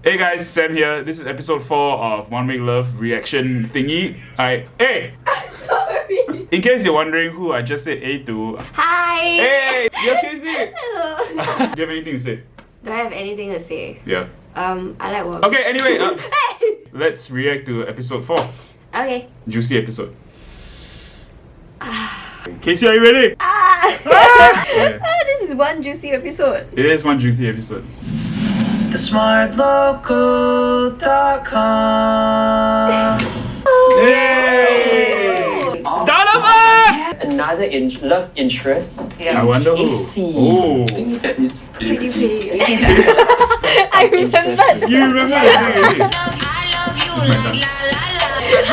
Hey guys, Sam here. This is episode 4 of One Week Love reaction thingy. Hey! Sorry. In case you're wondering who I just said A to. Hi. Hey! You're Kasey! Hello. Do you have anything to say? Do I have anything to say? Yeah. I like work. Okay, anyway, let's react to episode 4. Okay. Juicy episode. Kasey, are you ready? Yeah. This is one juicy episode. It is one juicy episode. TheSmartLocal.com. Yay! Donovan! Another love interest. I wonder who. Kasey. Oh. This is Pretty. I remember. You remember the thing already?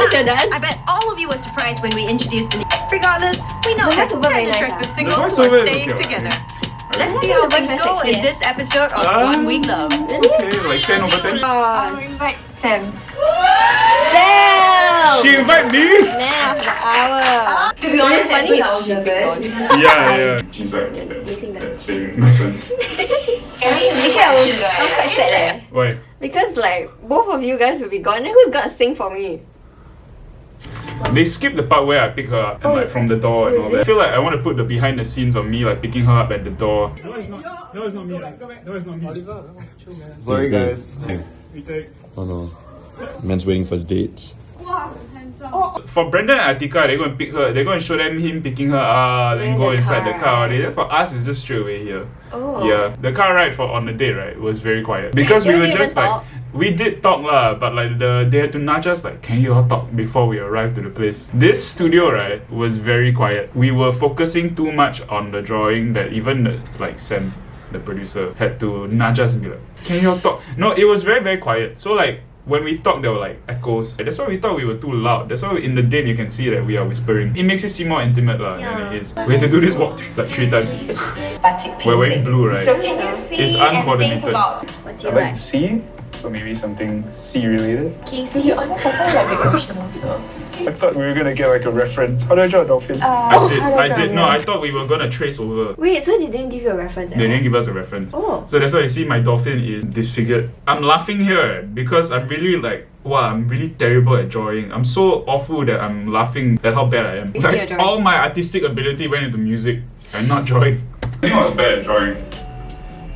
What's your dance? I bet all of you were surprised when we introduced the Regardless, we now The have voiceover very 10 nice, attractive ah. singles The who are voiceover is staying okay. together. Okay. Let's see how things go in this episode of One Week Love. It's okay, like 10 over 10. Oh, invite Sam. Sam! She invite me? Man of the hour. To be honest, Funny I if was she nervous. picked Yeah. She's like, think that- that's saying nice one. Actually, I was quite sad Why? because like both of you guys will be gone. Then who's gonna sing for me? They skipped the part where I pick her up and like from the door and all that. I feel like I want to put the behind the scenes of me like picking her up at the door. No, it's not me. No, it's not me. Sorry guys. We take. Oh no. Man's waiting for his date. For Brendan and Atika, they go and pick her. They go and show them him picking her up, then In go the inside car, the car. right? For us, it's just straight away here. Oh. Yeah, the car ride for on the date right was very quiet because we Didn't were we just even like talk? we did talk lah, but like they had to nudge us like, can you all talk before we arrive to the place? This studio right was very quiet. We were focusing too much on the drawing that even like Sam, the producer, had to nudge us and be like, can you all talk? No, it was very quiet. So like when we talk, there were like echoes. That's why we thought we were too loud. That's why in the date you can see that we are whispering. It makes it seem more intimate than it is. We had to do this walk like 3 times. Batik We're wearing blue, right? So can you see It's and think uncoordinated. about What do you I like like? sea, or maybe something sea related. Casey. I thought we were gonna get like a reference. How do I draw a dolphin? I did. No, I thought we were gonna trace over. Wait, so they didn't give you a reference at They all? didn't give us a reference. Oh. So that's why you see my dolphin is disfigured. I'm laughing here because I'm really like, wow, I'm really terrible at drawing. I'm so awful that I'm laughing at how bad I am. You see your Like, drawing? all my artistic ability went into music and not drawing. I knew I was bad at drawing,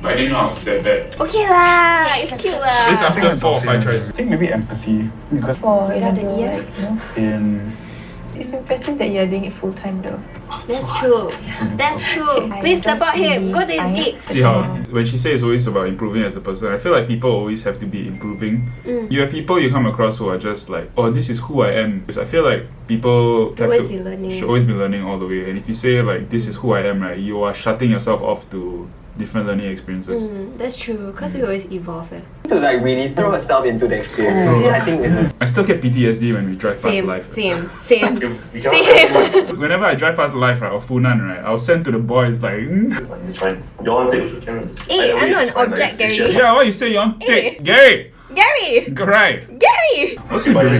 but I didn't know I was that bad. Okay lah, it's cute lah. This after 4 or 5 I tries. think maybe empathy because Without the ear. in It's impressive that you're doing it full time though. That's true. That's true. Please support him. Go to his gigs. See how when she says it's always about improving as a person, I feel like people always have to be improving. You have people you come across who are just like, oh, this is who I am. Because I feel like people have Always to, be learning. should always be learning all the way. And if you say like, this is who I am, right, you are shutting yourself off to different learning experiences. That's true. Cause we always evolve. To like really throw herself into the experience. I think it's I still get PTSD when we drive past Same. life. Same. Whenever I drive past life, right, or Funan, right, I'll send to the boys like, It's fine. You all take also can. Hey, I'm not an object, Gary. yeah, what you say, you want take? Gary! Gary. Right. Gary. What's he doing?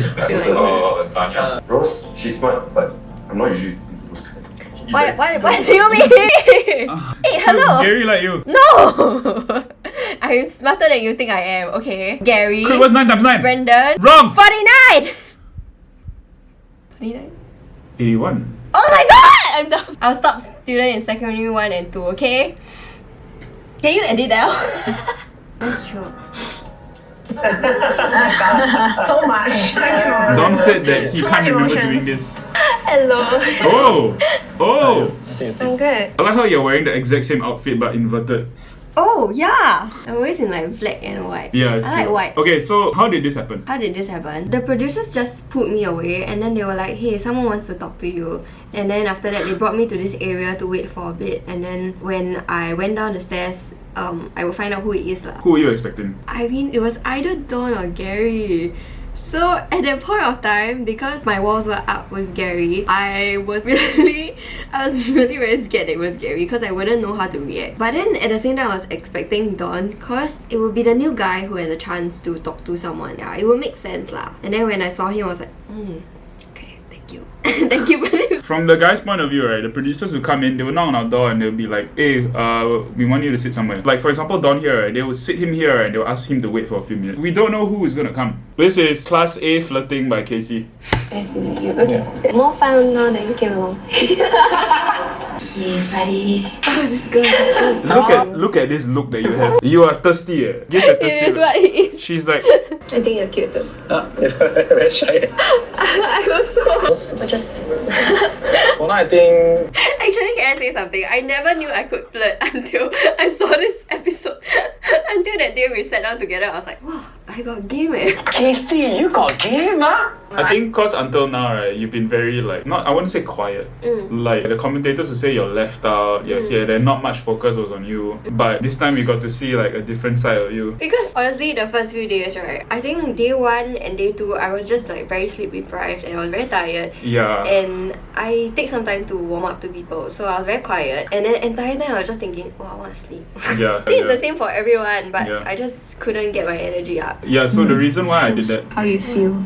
Tanya. Rose, she's smart, but I'm not usually those kind. What do you mean? Hey, hello. Gary like you. No. I'm smarter than you think I am. Okay. Gary. Quick, what's 9 times 9? Brendan. Wrong! 49. 49. 81. Oh my god! I'm dumb. I was top student in secondary 1 and 2, okay? Can you edit that out? That's true. So much. Don said that he can't remember doing this. Hello. Oh! I'm good. I like how you're wearing the exact same outfit but inverted. Oh, yeah. I'm always in like black and white. Yeah, it's I like true. white. Okay, so how did this happen? How did this happen? The producers just pulled me away and then they were like, hey, someone wants to talk to you. And then after that, they brought me to this area to wait for a bit. And then when I went down the stairs, I will find out who it is lah. Who were you expecting? I mean, it was either Dawn or Gary. So at that point of time, because my walls were up with Gary, I was really very scared it was Gary because I wouldn't know how to react. But then at the same time, I was expecting Dawn because it would be the new guy who has a chance to talk to someone. Yeah, it would make sense lah. And then when I saw him, I was like, okay, thank you. Thank you, buddy. From the guy's point of view, right, the producers will come in, they will knock on our door and they'll be like, hey, we want you to sit somewhere. Like, for example, Don here, right, they will sit him here and they'll ask him to wait for a few minutes. We don't know who is going to come. This is Class A Flirting by Kasey. Nice to meet you. Okay. More fun now that you came along. Please, buddies. Oh, this girl. Look at this look that you have. You are thirsty, eh? Give the thirsty It is what it is. She's like, I think you're cute too. Very shy. I also. But just. Well, I think Actually, can I say something? I never knew I could flirt until I saw this episode. Until that day we sat down together, I was like, wow, I got game eh. Kasey, you got game, huh? I think cause until now, right, you've been very like, not, I wouldn't say quiet. Like the commentators will say you're left out, you're here, then not much focus was on you. But this time you got to see like a different side of you. Because honestly, the first few days, right, I think day 1 and day 2, I was just like very sleep deprived and I was very tired. Yeah. And I take some time to warm up to people, so I was very quiet. And then the entire time I was just thinking, oh, I want to sleep. Yeah. I think it's the same for everyone, but Yeah. I just couldn't get my energy up. Yeah, so the reason why I did that. How you feel?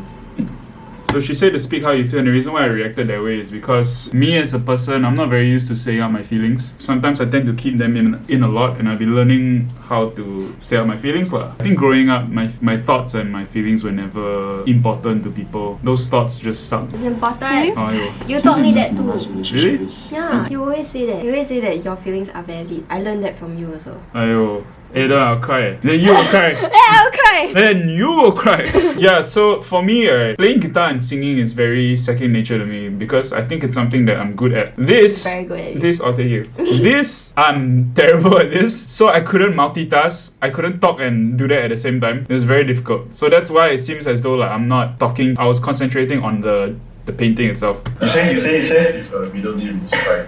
So she said to speak how you feel, and the reason why I reacted that way is because me as a person, I'm not very used to saying out my feelings. Sometimes I tend to keep them in a lot, and I've been learning how to say out my feelings lah. I think growing up, my thoughts and my feelings were never important to people. Those thoughts just stuck. It's important. Oh, yo. You taught me that too. Really? Yeah, you always say that. You always say that your feelings are valid. I learned that from you also. Ayo. Hey, then I'll cry. Then you will cry. I'll cry. Then you will cry. Yeah, so for me, playing guitar and singing is very second nature to me because I think it's something that I'm good at. This, Very good at it. This, I'll take you. This, I'm terrible at this. So I couldn't multitask. I couldn't talk and do that at the same time. It was very difficult. So that's why it seems as though like I'm not talking. I was concentrating on the painting itself. You say. If a middle name is right.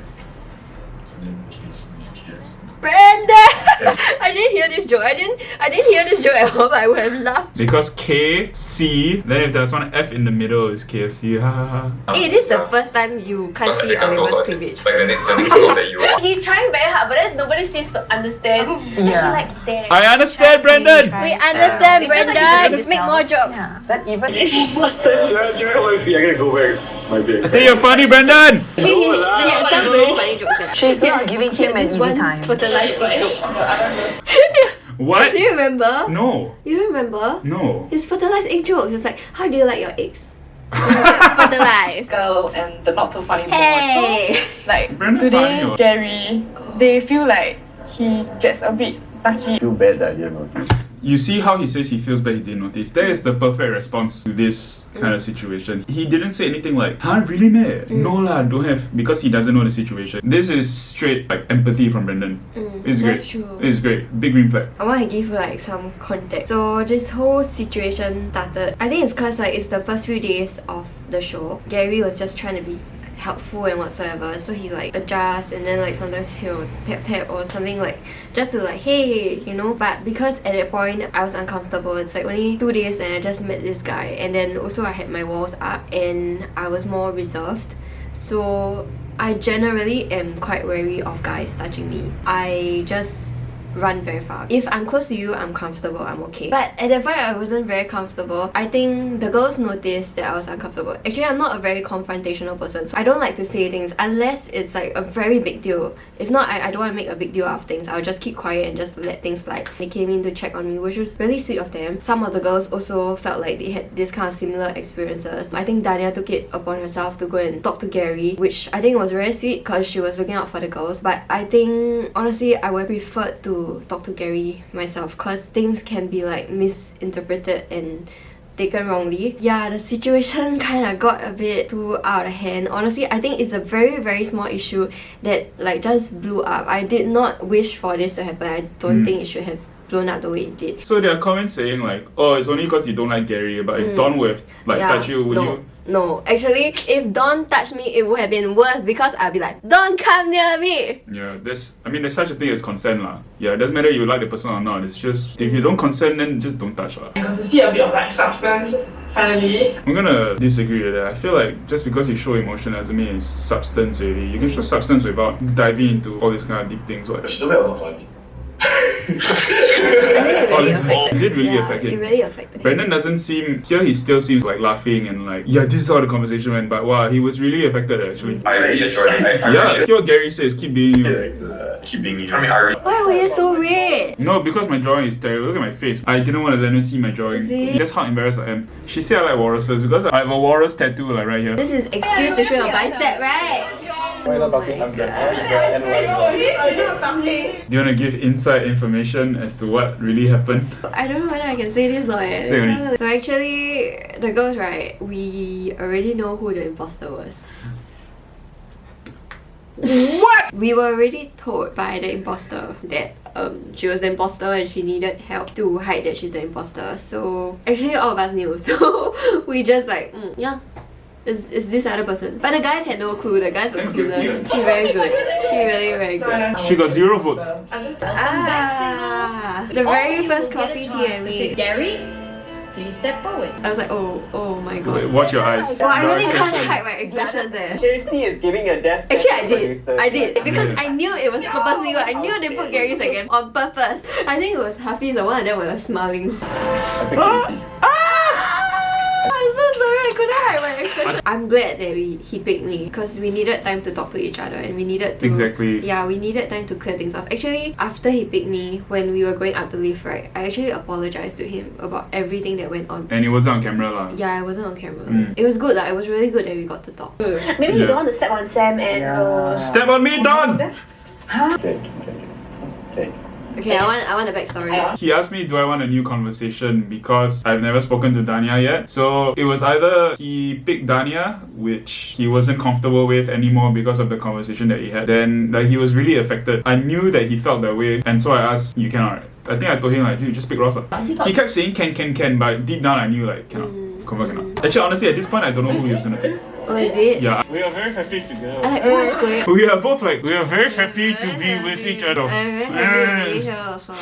So then Kasey. Brandon! I didn't hear this joke. I didn't hear this joke at all, but I would have laughed. Because K, C, then if there's one F in the middle, it's KFC. Ha ha ha. Hey, this is the first time you can't see a reverse cleavage. Like the next note that you want. He's trying very hard, but then nobody seems to understand. Yeah. Like there. I understand, Brandon! We understand, Because, like, Brandon. you Make more jokes. Yeah. That even I'm gonna go back my bed. I think you're funny, Brandon! He had some really funny jokes there. She's not giving him an This easy one time. fertilized egg joke. What? Do you remember? No. You don't remember? No. His fertilized egg joke. He was like, how do you like your eggs? Fertilized. Girl and the not so funny boy. Hey! Like Brandon funny today, or- Gary, they feel like he gets a bit touchy. I feel bad that I didn't notice. You see how he says he feels bad he didn't notice. That is the perfect response to this kind of situation. He didn't say anything like, huh, really mad? No lah, don't have. Because he doesn't know the situation. This is straight like empathy from Brendan. It's great. That's true. It's great. Big green flag. I want to give you like some context. So this whole situation started, I think it's cause like it's the first few days of the show. Gary was just trying to be helpful and whatsoever, so he like adjusts and then like sometimes he'll tap or something like just to like hey, you know. But because at that point I was uncomfortable, it's like only 2 days and I just met this guy, and then also I had my walls up and I was more reserved, so I generally am quite wary of guys touching me. I just run very far. If I'm close to you, I'm comfortable, I'm okay. But at that point, I wasn't very comfortable. I think the girls noticed that I was uncomfortable. Actually, I'm not a very confrontational person, so I don't like to say things unless it's like a very big deal. If not, I don't want to make a big deal out of things. I'll just keep quiet and just let things slide. They came in to check on me, which was really sweet of them. Some of the girls also felt like they had this kind of similar experiences. I think Dania took it upon herself to go and talk to Gary, which I think was very sweet because she was looking out for the girls. But I think, honestly, I would have preferred to talk to Gary myself because things can be like misinterpreted and taken wrongly. Yeah, the situation kind of got a bit too out of hand. Honestly, I think it's a very, very small issue that like just blew up. I did not wish for this to happen. I don't think it should have blown up the way it did. So there are comments saying like, oh, it's only because you don't like Gary, but if Don would have like touched you, would you? No, actually, if Don touched me, it would have been worse because I'd be like, don't come near me! Yeah, there's such a thing as consent lah. Yeah, it doesn't matter if you like the person or not. It's just, if you don't consent, then just don't touch lah. I got to see a bit of like substance finally. I'm gonna disagree with that. I feel like just because you show emotion doesn't mean it's substance really. You can show substance without diving into all these kind of deep things. What? She told me I was not funny. it really affected. It did really Yeah, affect it him. really affected him. Brendan doesn't seem here. He still seems like laughing and like, yeah, this is how the conversation went. But wow, he was really affected actually. I really enjoyed it. I Yeah, appreciate hear what Gary says. Keep being you. keep being me. I mean, I really. Why were you so red? No, because my drawing is terrible. Look at my face. I didn't want to let him see my drawing. Is it? That's how embarrassed I am. She said I like walruses because I have a walrus tattoo like right here. This is excuse to show your bicep, right? Why not talking? I'm done. Analyze. Do you want to give inside information as to what really happened? I don't know whether I can say this or not. Say only. So actually, the girls, right, we already know who the imposter was. What? We were already told by the imposter that she was the imposter and she needed help to hide that she's the imposter. So actually all of us knew. So we just like, yeah, it's this other person. But the guys had no clue. The guys were Thank you. clueless. She's very good. She really very good. She got 0 votes. Ah, the very first coffee tea I made. Gary, please step forward. I was like, oh my god. Wait, watch your eyes. Well, I The really can't expression. hide my expressions there. Kasey is giving a death. Actually, I did because I knew it was purposely. I knew they put Gary second on purpose. I think it was Hafiz or one of them was smiling. I pick Kasey. I'm so sorry, I couldn't hide my expression. I'm glad that he picked me because we needed time to talk to each other and we needed to. Exactly. Yeah, we needed time to clear things off. Actually, after he picked me, when we were going up the lift, right, I actually apologized to him about everything that went on. And it wasn't on camera lah. Yeah, I wasn't on camera. It was good, it was really good that we got to talk. Maybe you Yeah. don't want to step on Sam and Step on me, Don! Okay, I want a backstory. He asked me, do I want a new conversation because I've never spoken to Dania yet. So it was either he picked Dania, which he wasn't comfortable with anymore because of the conversation that he had. Then like he was really affected. I knew that he felt that way, and so I asked, you cannot. I think I told him like, dude, just pick Ross lah. He kept saying can, but deep down I knew like cannot. Confirm cannot. Actually, honestly, at this point I don't know who he was gonna pick. Oh, is it? Yeah. We are very happy together. I like, what's going on? We are both like, we are very happy to be with each other. I'm very happy to be here also.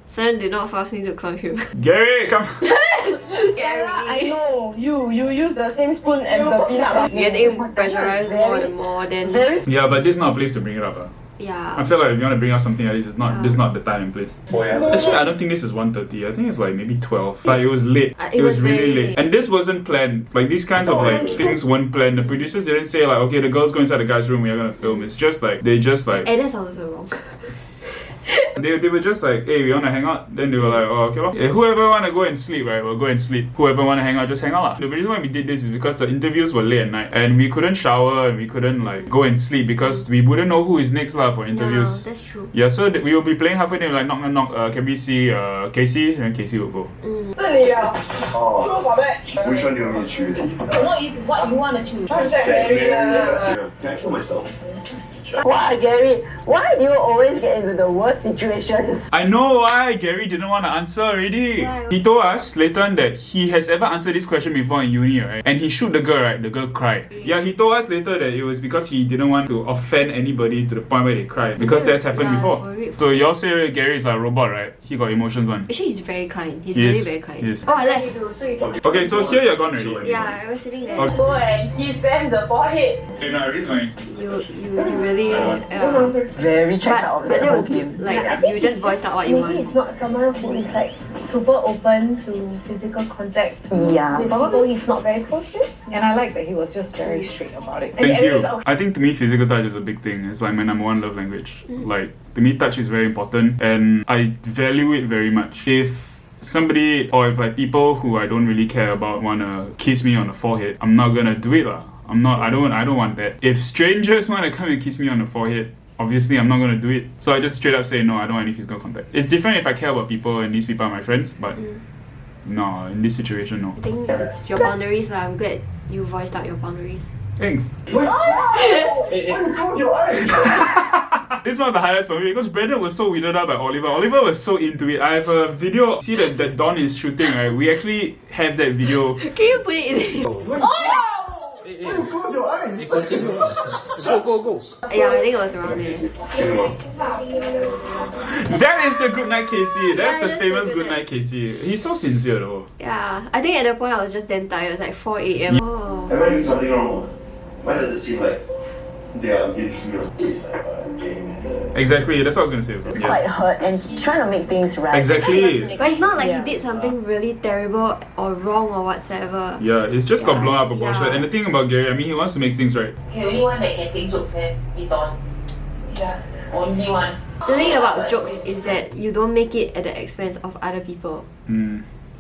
Sam did not force me to come here. Gary, come. I know. You use the same spoon as the peanut butter. Getting pressurized more and more than. Yeah, but this is not a place to bring it up. I Yeah. feel like if you want to bring up something like this, it's not. Yeah. This is not the time and place. Oh yeah. Actually, I don't think this is 1:30. I think it's like maybe 12. But it was late. It It was was really very late. late. And this wasn't planned. Like these kinds of like things weren't planned. The producers didn't say like, okay, the girls go inside the guys' room. We are gonna film. It's just like they just like And that's also wrong. they were just like, hey, we wanna hang out. Then they were like, oh, okay, lor. Whoever wanna go and sleep, right, will go and sleep. Whoever wanna hang out, just hang out lah. The reason why we did this is because the interviews were late at night and we couldn't shower and we couldn't like go and sleep because we wouldn't know who is next lah for No, interviews. that's true. Yeah, so we will be playing halfway. Then like knock. Can we see Kasey? And then Kasey will go. Oh. Which one do you want me to choose? No, it's what you want to choose. Can I kill myself? Why, Gary? Why do you always get into the worst situations? I know why Gary didn't want to answer already. Why? He told us later on that he has ever answered this question before in uni, right? And he shoot the girl, right? The girl cried. Yeah, he told us later that it was because he didn't want to offend anybody to the point where they cry. Because that's happened Yeah, before. for it. So y'all say Gary is like a robot, right? He got emotions one. Actually, he's very kind. He's He really is. very kind. He is. Oh, I left. Okay, so here you're gone already. Yeah, I was sitting there. Okay. Go and kiss Sam the forehead. Okay, now everything's fine. You really. Very checked out of But that that whole was game. like you just voiced out what you Maybe want. it's not someone who is like super open to physical contact Yeah. with people he's not very close to. And I like that he was just very straight about it. Thank you. I think to me, physical touch is a big thing. It's like my number one love language. Like, to me, touch is very important and I value it very much. If somebody or if like people who I don't really care about wanna kiss me on the forehead, I'm not gonna do it lah. I don't want that. If strangers wanna come and kiss me on the forehead, obviously I'm not gonna do it. So I just straight up say no, I don't want any physical contact. It's different if I care about people and these people are my friends, but no, in this situation, no. I think it's your boundaries lah. I'm glad you voiced out your boundaries. Thanks. This is one of the highlights for me because Brandon was so weirded out by Oliver. Oliver was so into it. I have a video. See that Don is shooting, right? We actually have that video. Can you put it in? Close your eyes. Go. Yeah, I think it was around there. That is the Good Night Kasey. That's Yeah, the that's famous the Good Good Night Kasey. He's so sincere though. Yeah, I think at that point I was just damn tired. It was like 4 a.m. Oh. Am I doing something wrong? Why does it seem like they are against me? Exactly, that's what I was gonna say as well. quite hurt and he's trying to make things right. Exactly. But it's not like he did something really terrible or wrong or whatsoever. Yeah, it's just got blown out of proportion. Yeah. And the thing about Gary, I mean, he wants to make things right. The only one that can take jokes is Don. Yeah. Only one. The thing about jokes is that you don't make it at the expense of other people.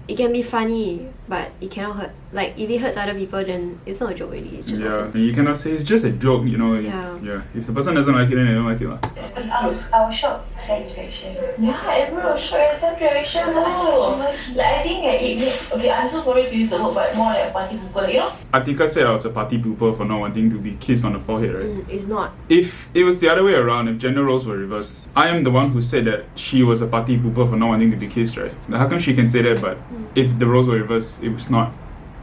It can be funny, but it cannot hurt. Like, if it hurts other people, then it's not a joke really. It's just offensive. And you cannot say it's just a joke, you know. Yeah. If the person doesn't like it, then they don't like it. I was shocked. Sam's reaction. Yeah, everyone was shocked at Sam's reaction. Like, I think okay, I'm so sorry to use the word, but more like a party pooper, like, you know? Atika said I was a party pooper for not wanting to be kissed on the forehead, right? It's not. If it was the other way around, if gender roles were reversed, I am the one who said that she was a party pooper for not wanting to be kissed, right? Now, how come she can say that, but if the roles were reversed, it was not.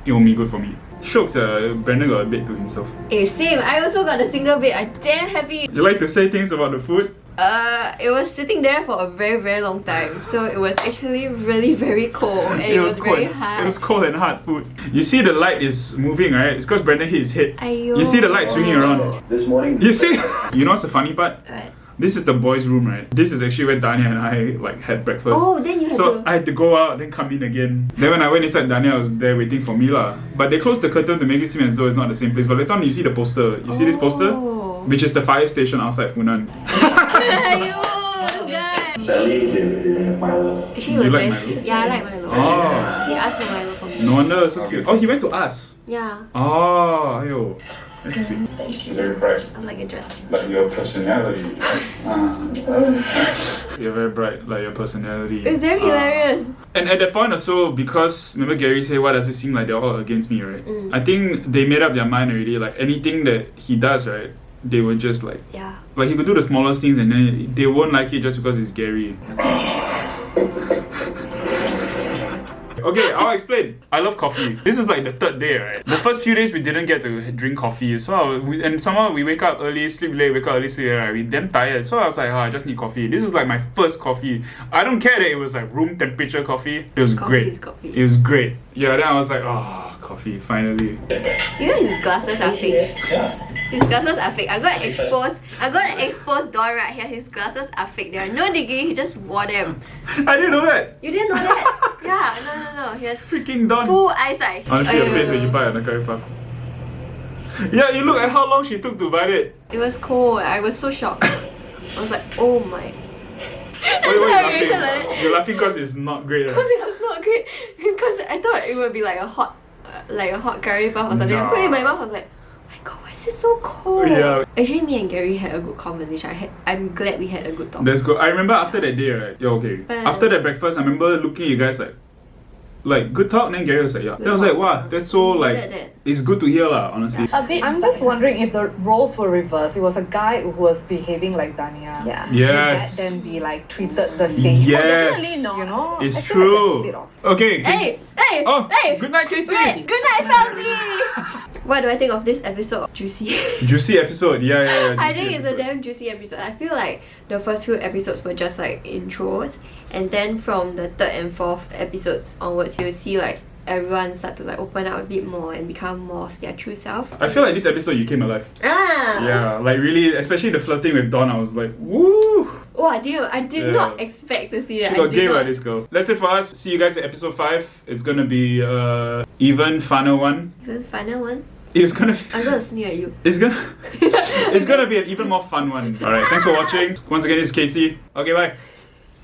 It won't be good for me. Shokes, Brandon got a bed to himself. Same. I also got a single bed. I'm damn happy. You like to say things about the food? It was sitting there for a very, very long time. So it was actually really very cold and it was cold. very hard. It was cold and hard food. You see the light is moving, right? It's because Brandon hit his head. Aiyo. You see the light swinging around. This morning. You see? You know what's the funny part? What? This is the boys' room, right? This is actually where Dania and I had breakfast. Oh, then you had So to... I had to go out, then come in again. Then when I went inside, Dania was there waiting for me lah. But they closed the curtain to make it seem as though it's not the same place. But later on, you see the poster. You see this poster? Which is the fire station outside Funan. Aiyo, this guy. Sally, they have Milo. Actually, it was You like very Milo? sweet. Yeah, I like Milo. Oh. He asked for Milo for me. No wonder, so cute. Oh, he went to us. Yeah, Oh, ayo. That's sweet. Very bright. I'm like a dress. Like your personality. You're very bright, like your personality. It's very hilarious. And at that point also, because remember Gary said, why does it seem like they're all against me, right? I think they made up their mind already. Like anything that he does, right? They were just like, Yeah. like he could do the smallest things and then they won't like it just because it's Gary. Okay, I'll explain. I love coffee. This is like the third day, right? The first few days we didn't get to drink coffee. So and somehow we wake up early, sleep late, wake up early, sleep late, right? We damn tired. So I was like, I just need coffee. This is like my first coffee. I don't care that it was like room temperature coffee. It was Coffee great. is coffee. It was great. Yeah, then I was like, coffee, finally. You know his glasses are fake. His glasses are fake. I'm gonna expose Don right here. His glasses are fake. There are no degree, he just wore them. I didn't know that. You didn't know that? Yeah, no. He has Freaking Don. full eyesight. Honestly, your Aiyo. face when you buy a curry puff. Yeah, you look at how long she took to buy it. It was cold. I was so shocked. I was like, oh my. Why are you laughing? You're laughing because it's not great, Because right? it was not great. Because I thought it would be like a hot curry puff or something. I put it in my mouth. I was like, oh my god, why is it so cold? Yeah. Actually, me and Gary had a good conversation. I'm glad we had a good talk. That's good. I remember after that day, right? Yeah, okay. But- After that breakfast, I remember looking at you guys like good talk. And then Gary was like, yeah. Then I was like, wow, that's so like, it's good to hear lah. Honestly. I'm just wondering if the roles were reversed. It was a guy who was behaving like Dania. Yeah. Yes. Would that then be like treated the same? Yes. Definitely not. You know? It's I feel like true. that's a bit of- Okay. Hey! Oh, Hey! good night, Kasey. Right. Good night, Felty! What do I think of this episode? Juicy. Juicy episode. Yeah. I juicy think it's a episode. damn juicy episode. I feel like the first few episodes were just like intros, and then from the third and fourth episodes onwards, you'll see like everyone start to like open up a bit more and become more of their true self. I feel like this episode you came alive. Ah! Yeah, like really, especially the flirting with Dawn, I was like, woo! Oh, I did not expect to see that. She got game by this girl. That's it for us. See you guys at episode 5. It's gonna be even funner one. The final one. It's gonna. I'm gonna sneer at you. It's gonna. It's gonna be an even more fun one. All right. Thanks for watching. Once again, this is Kasey. Okay, bye.